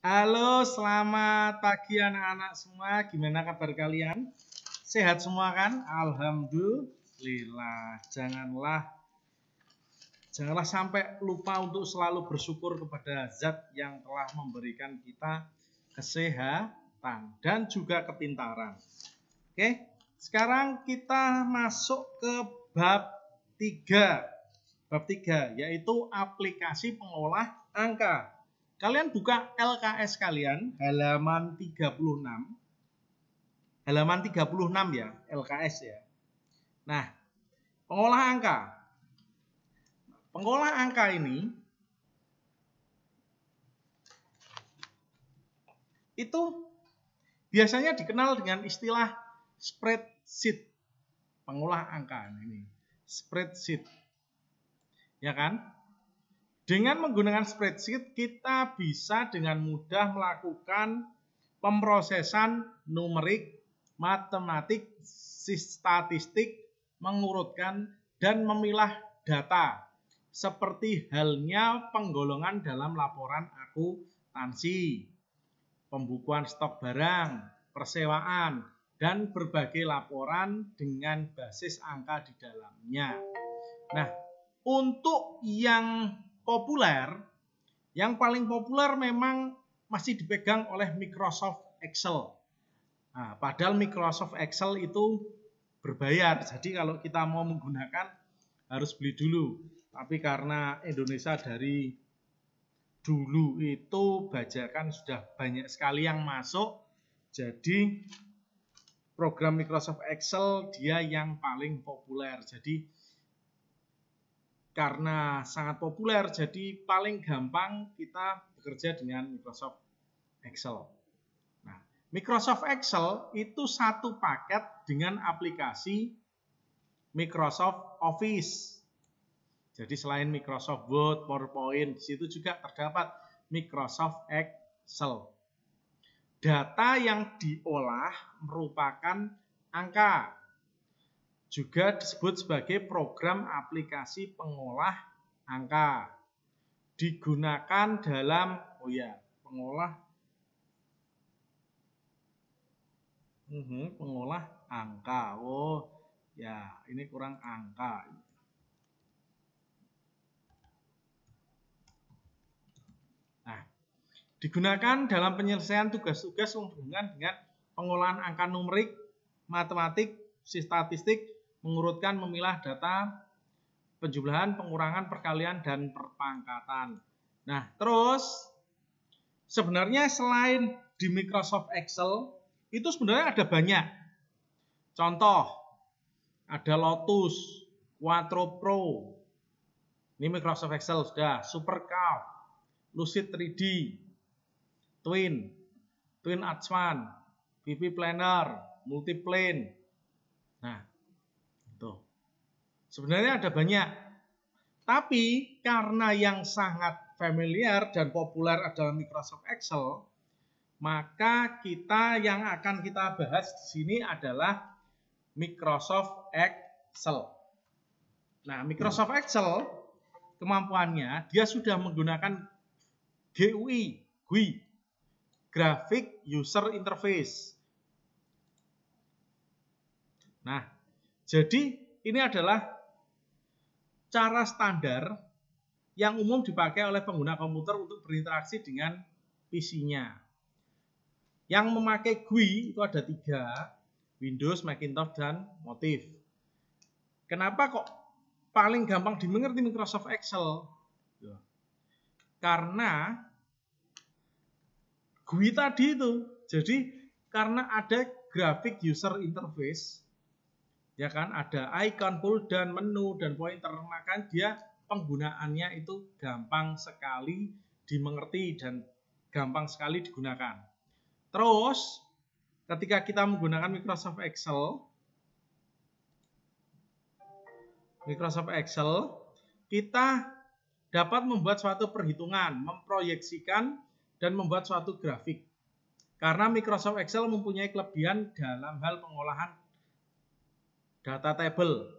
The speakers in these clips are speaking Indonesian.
Halo, selamat pagi anak-anak semua. Gimana kabar kalian? Sehat semua kan? Alhamdulillah. Janganlah sampai lupa untuk selalu bersyukur kepada Zat yang telah memberikan kita kesehatan dan juga kepintaran. Oke, sekarang kita masuk ke bab 3. Bab 3 yaitu aplikasi pengolah angka. Kalian buka LKS kalian halaman 36. Halaman 36 ya, LKS ya. Nah, pengolah angka. Pengolah angka ini itu biasanya dikenal dengan istilah spreadsheet. Pengolah angka ini, spreadsheet. Ya kan? Dengan menggunakan spreadsheet, kita bisa dengan mudah melakukan pemrosesan numerik, matematik, statistik, mengurutkan, dan memilah data. Seperti halnya penggolongan dalam laporan akuntansi, pembukuan stok barang, persewaan, dan berbagai laporan dengan basis angka di dalamnya. Nah, untuk yang populer, yang paling populer memang masih dipegang oleh Microsoft Excel. Nah, padahal Microsoft Excel itu berbayar, jadi kalau kita mau menggunakan harus beli dulu. Tapi karena Indonesia dari dulu itu bajakan sudah banyak sekali yang masuk, jadi program Microsoft Excel dia yang paling populer. Jadi karena sangat populer, jadi paling gampang kita bekerja dengan Microsoft Excel. Nah, Microsoft Excel itu satu paket dengan aplikasi Microsoft Office. Jadi selain Microsoft Word, PowerPoint, di situ juga terdapat Microsoft Excel. Data yang diolah merupakan angka. Juga disebut sebagai program aplikasi pengolah angka. Digunakan dalam pengolah angka. Oh ya, ini kurang angka. Nah, digunakan dalam penyelesaian tugas-tugas berhubungan dengan pengolahan angka numerik, matematik, statistik, mengurutkan, memilah data, penjumlahan, pengurangan, perkalian, dan perpangkatan. Nah, terus sebenarnya selain di Microsoft Excel, itu sebenarnya ada banyak. Contoh, ada Lotus, Quattro Pro. Ini Microsoft Excel sudah, SuperCalc, Lucid 3D, Twin Advance, VP Planner, Multiplane. Nah, sebenarnya ada banyak, tapi karena yang sangat familiar dan populer adalah Microsoft Excel, maka yang akan kita bahas di sini adalah Microsoft Excel. Nah, Microsoft Excel kemampuannya dia sudah menggunakan GUI, Graphic User Interface. Nah, jadi ini adalah cara standar yang umum dipakai oleh pengguna komputer untuk berinteraksi dengan PC-nya. Yang memakai GUI itu ada 3, Windows, Macintosh, dan Motif. Kenapa kok paling gampang dimengerti Microsoft Excel? Karena GUI tadi itu, jadi karena ada Graphic User Interface, ya kan, ada icon, dan menu, dan pointer, maka dia penggunaannya itu gampang sekali dimengerti dan gampang sekali digunakan. Terus ketika kita menggunakan Microsoft Excel, kita dapat membuat suatu perhitungan, memproyeksikan, dan membuat suatu grafik. Karena Microsoft Excel mempunyai kelebihan dalam hal pengolahan data table,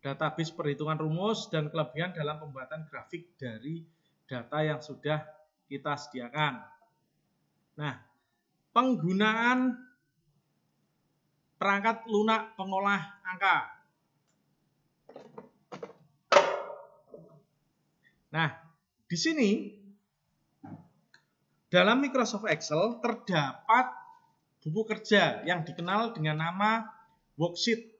database perhitungan rumus, dan kelebihan dalam pembuatan grafik dari data yang sudah kita sediakan. Nah, penggunaan perangkat lunak pengolah angka. Nah, di sini dalam Microsoft Excel terdapat buku kerja yang dikenal dengan nama worksheet.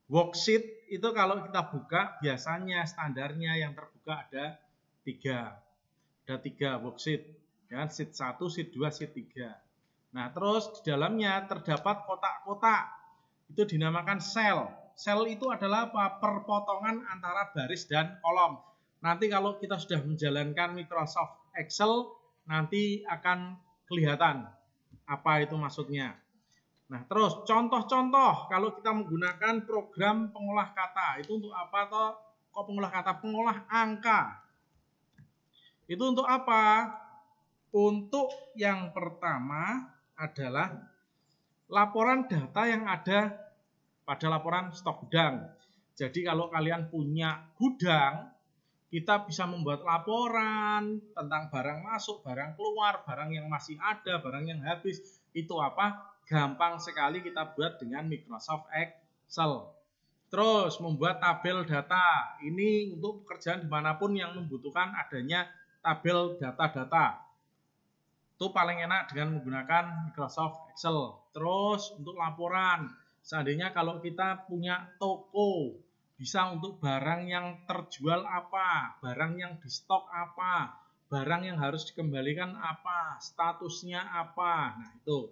Worksheet itu kalau kita buka biasanya standarnya yang terbuka ada 3. Ada 3 worksheet, ya, sheet 1, sheet 2, sheet 3. Nah, terus di dalamnya terdapat kotak-kotak. Itu dinamakan sel. Sel itu adalah apa? Perpotongan antara baris dan kolom. Nanti kalau kita sudah menjalankan Microsoft Excel, nanti akan kelihatan apa itu maksudnya. Nah, terus contoh-contoh kalau kita menggunakan program pengolah kata, itu untuk apa toh? Kok pengolah kata? Pengolah angka. Itu untuk apa? Untuk yang pertama adalah laporan data yang ada pada laporan stok gudang. Jadi kalau kalian punya gudang, kita bisa membuat laporan tentang barang masuk, barang keluar, barang yang masih ada, barang yang habis. Itu apa? Gampang sekali kita buat dengan Microsoft Excel. Terus membuat tabel data. Ini untuk pekerjaan dimanapun yang membutuhkan adanya tabel data-data. Itu paling enak dengan menggunakan Microsoft Excel. Terus untuk laporan. Seandainya kalau kita punya toko, bisa untuk barang yang terjual apa, barang yang di stok apa, barang yang harus dikembalikan apa, statusnya apa. Nah, itu.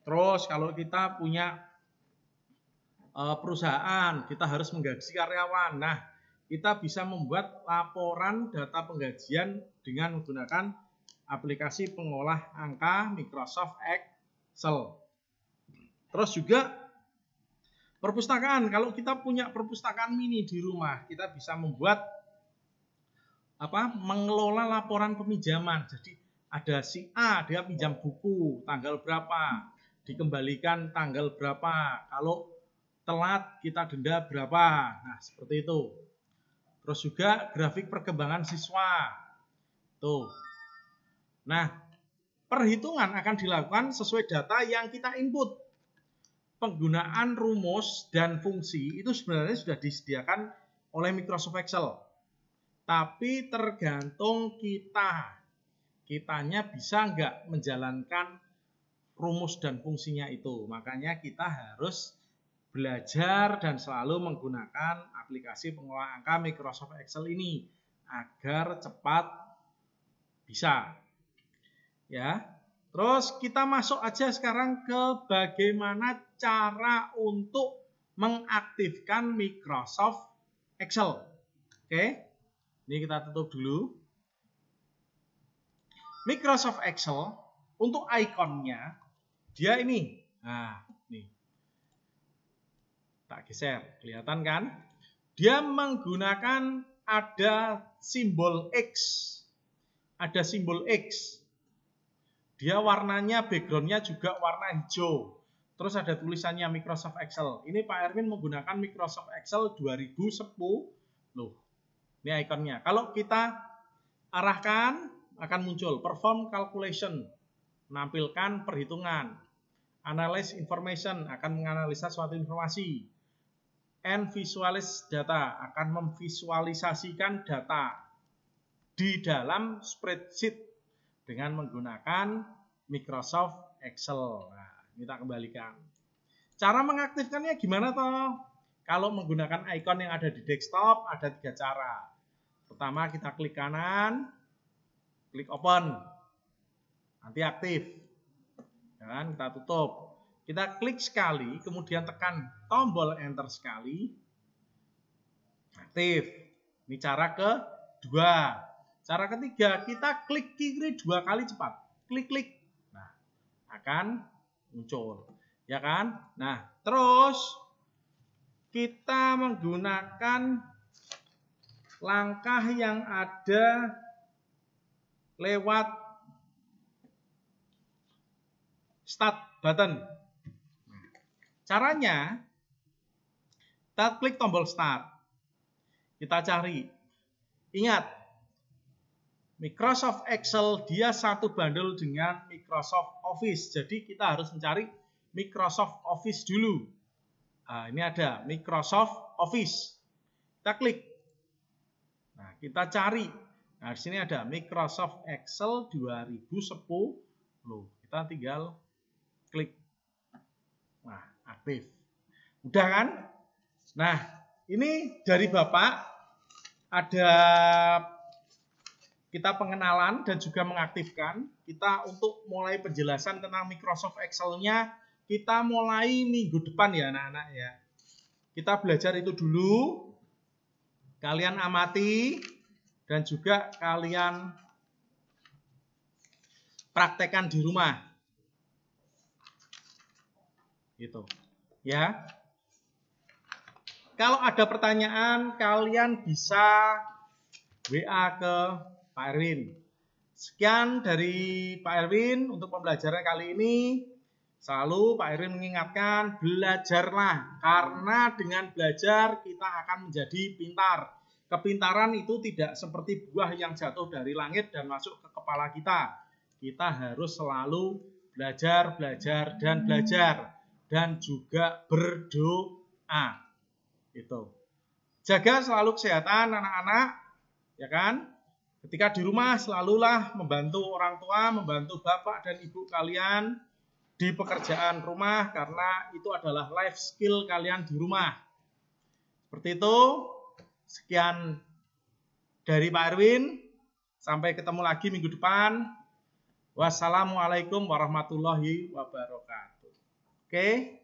Terus kalau kita punya perusahaan, kita harus menggaji karyawan. Nah, kita bisa membuat laporan data penggajian dengan menggunakan aplikasi pengolah angka Microsoft Excel. Terus juga perpustakaan. Kalau kita punya perpustakaan mini di rumah, kita bisa membuat mengelola laporan peminjaman. Jadi ada si A, dia pinjam buku, tanggal berapa, dikembalikan tanggal berapa, kalau telat kita denda berapa. Nah, seperti itu. Terus juga grafik perkembangan siswa. Tuh. Nah, perhitungan akan dilakukan sesuai data yang kita input. Penggunaan rumus dan fungsi itu sebenarnya sudah disediakan oleh Microsoft Excel. Tapi tergantung kita. Kitanya bisa nggak menjalankan rumus dan fungsinya itu. Makanya kita harus belajar dan selalu menggunakan aplikasi pengolah angka Microsoft Excel ini agar cepat bisa. Ya. Terus kita masuk aja sekarang ke bagaimana cara untuk mengaktifkan Microsoft Excel. Oke. Ini kita tutup dulu. Microsoft Excel untuk ikonnya dia ini. Nah, nih. Tak geser, kelihatan kan? Dia menggunakan ada simbol X. Ada simbol X. Dia warnanya, backgroundnya juga warna hijau. Terus ada tulisannya Microsoft Excel. Ini Pak Erwin menggunakan Microsoft Excel 2010. Loh, ini ikonnya. Kalau kita arahkan, akan muncul perform calculation, menampilkan perhitungan. Analyze information, akan menganalisa suatu informasi. And visualize data, akan memvisualisasikan data di dalam spreadsheet dengan menggunakan Microsoft Excel. Nah, kita kembalikan. Cara mengaktifkannya gimana toh? Kalau menggunakan icon yang ada di desktop, ada 3 cara. Pertama, kita klik kanan, klik open, nanti aktif. Dan kita tutup. Kita klik sekali, kemudian tekan tombol enter sekali, aktif. Ini cara kedua. Cara ketiga, kita klik kiri 2 kali cepat. Klik-klik. Nah, akan muncul. Ya kan? Nah, terus kita menggunakan langkah yang ada lewat start button. Caranya, kita klik tombol start. Kita cari. Ingat, Microsoft Excel dia satu bundle dengan Microsoft Office. Jadi kita harus mencari Microsoft Office dulu. Nah, ini ada Microsoft Office. Kita klik. Nah, kita cari. Nah, di sini ada Microsoft Excel 2010. Kita tinggal klik. Nah, aktif. Udah kan? Nah, ini dari Bapak ada kita pengenalan dan juga mengaktifkan. Kita untuk mulai penjelasan tentang Microsoft Excel-nya, kita mulai minggu depan ya anak-anak ya. Kita belajar itu dulu. Kalian amati dan juga kalian praktekkan di rumah. Gitu. Ya. Kalau ada pertanyaan, kalian bisa WA ke Pak Erwin. Sekian dari Pak Erwin untuk pembelajaran kali ini. Selalu Pak Erwin mengingatkan, belajarlah. Karena dengan belajar kita akan menjadi pintar. Kepintaran itu tidak seperti buah yang jatuh dari langit dan masuk ke kepala kita. Kita harus selalu belajar, belajar, dan belajar. Dan juga berdoa. Itu. Jaga selalu kesehatan anak-anak. Ya kan? Ketika di rumah selalulah membantu orang tua, membantu bapak dan ibu kalian di pekerjaan rumah karena itu adalah life skill kalian di rumah. Seperti itu. Sekian dari Pak Erwin. Sampai ketemu lagi minggu depan. Wassalamualaikum warahmatullahi wabarakatuh. Oke.